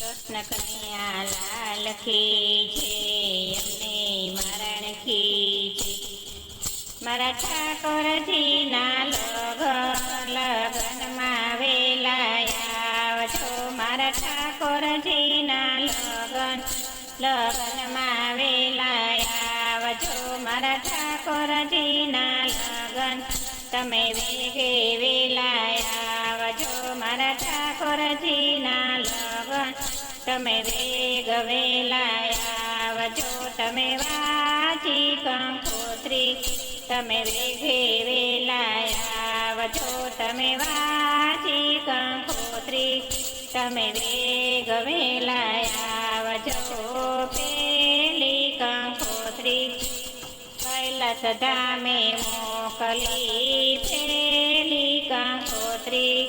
કૃષ્ણ કનૈયા લાલ કી છે, અમને મરણ કી છે. મારા ઠાકોરજીના લગનમાં વેલા આવજો. મારા ઠાકોરજીના લગનમાં વેલા આવજો. મારા ઠાકોરજીના લગન તમે વેગે વેલા આવજો. મારા ઠાકોરજીના લગન તમે વેગ વેલા આવજો. તમે વાંચી કંકોત્રી તમે વેગે વેલા આવજો. તમે વાંચી કંકોત્રી તમે વેગ વેલા આવજો. પેલી કંકોત્રી કૈલાસ ધામે મોકલી. પેલી કંકોત્રી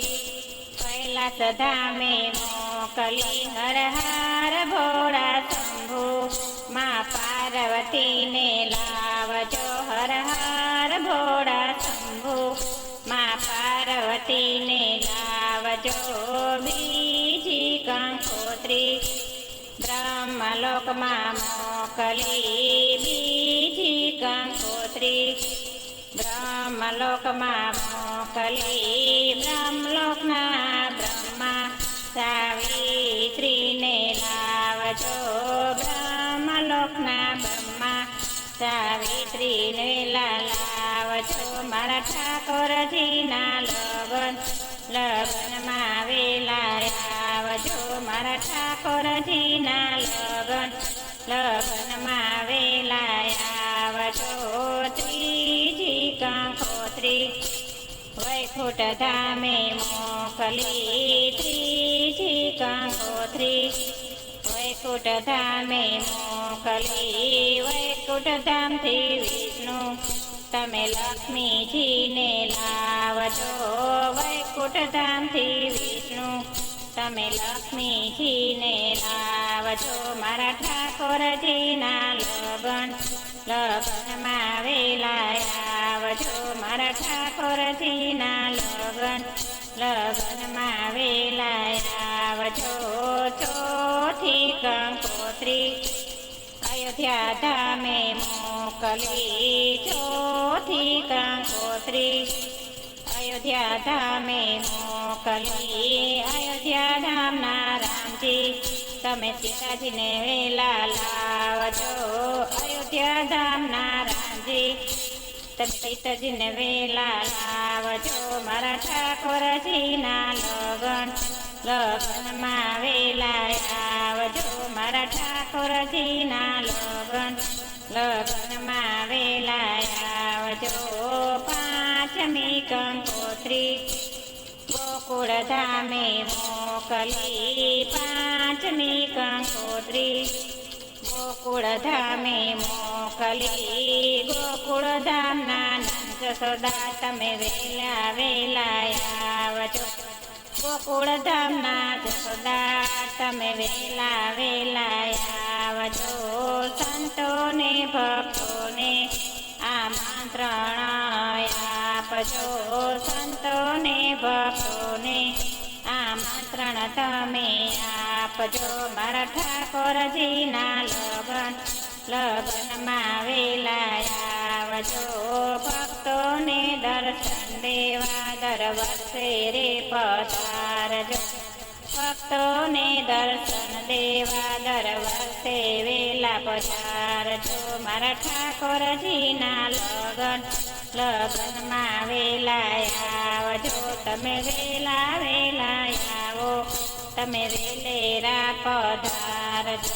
કૈલાસ ધામે મોકલી. હર હર ભોળા શંભુ માં પાર્વતીને લાવજો. હર હર ભોળા શંભુ માં પાર્વતીને લાવજો. બીજી કંકોત્રી બ્રહ્મલોકમાં મોકલી. બીજી કંકોત્રી બ્રહ્મલોકમાં મોકલી. બ્રહ્મલોકના બ્રહ્મા સાવિત્રીને લાવજો. બ્રહ્મલોકના બ્રહ્મા સાવિત્રીને લાવજો. મારા ઠાકોરજીના લગનમાં વેલા આવજો. મારા ઠાકોરજીના લગનમાં વેલા આવજો. ત્રીજી કંકોત્રી વૈકુંઠ ધામે મોકલી. ત્રીજી કંકોત્રી વૈકુંઠ ધામે મોકલી. વૈકુંઠ ધામથી વિષ્ણુ તમે લક્ષ્મીજીને લાવજો. વૈકુંઠ ધામથી વિષ્ણુ તમે લક્ષ્મીજીને લાવજો. મારા ઠાકોરજીના લગનમાં વેલા આવજો. મારા ઠાકોરજીના લગનમાં વેલા આવજો. ચોથી કંકોત્રી અયોધ્યા ધામે મોકલી. ચોથી કંકોત્રી અયોધ્યા ધામે મોકલી. અયોધ્યા ધામના રામજી તમે સીતાજીને વેલા લાવજો. અયોધ્યા ધામના રામજી તમે સીતાજીને વેલા લાવજો. મારા ઠાકોરજીના લગનમાં વેલા આવજો. મારા ઠાકોરજીના લગનમાં વેલા આવજો. પાંચમી કંકોત્રી ગોકુળ ધામે મોકલી. પાંચમી કંકોત્રી ગોકુળ ધામે મોકલી. ગોકુળ ધામના નંદ સદા તમે વેલા વેલા આવજો. ગોકુળ ધામના સદા તમે વેલા વેલા આવજો. સંતોને ભક્તોને આમંત્રણ આપજો. સંતોને ભક્તોને આમંત્રણ તમે આપજો. મારા ઠાકોરજીના લગનમાં વેલા આવજો. ભક્તોને દર્શન દેવા દર વર્ષે રે પધારજો. ભક્તોને દર્શન દેવા દર વર્ષે વેલા પધારજો. મારા ઠાકોરજીના લગનમાં વેલા આવજો. તમે વેલા વેલા આવો. તમે વેલેરા પધારજો.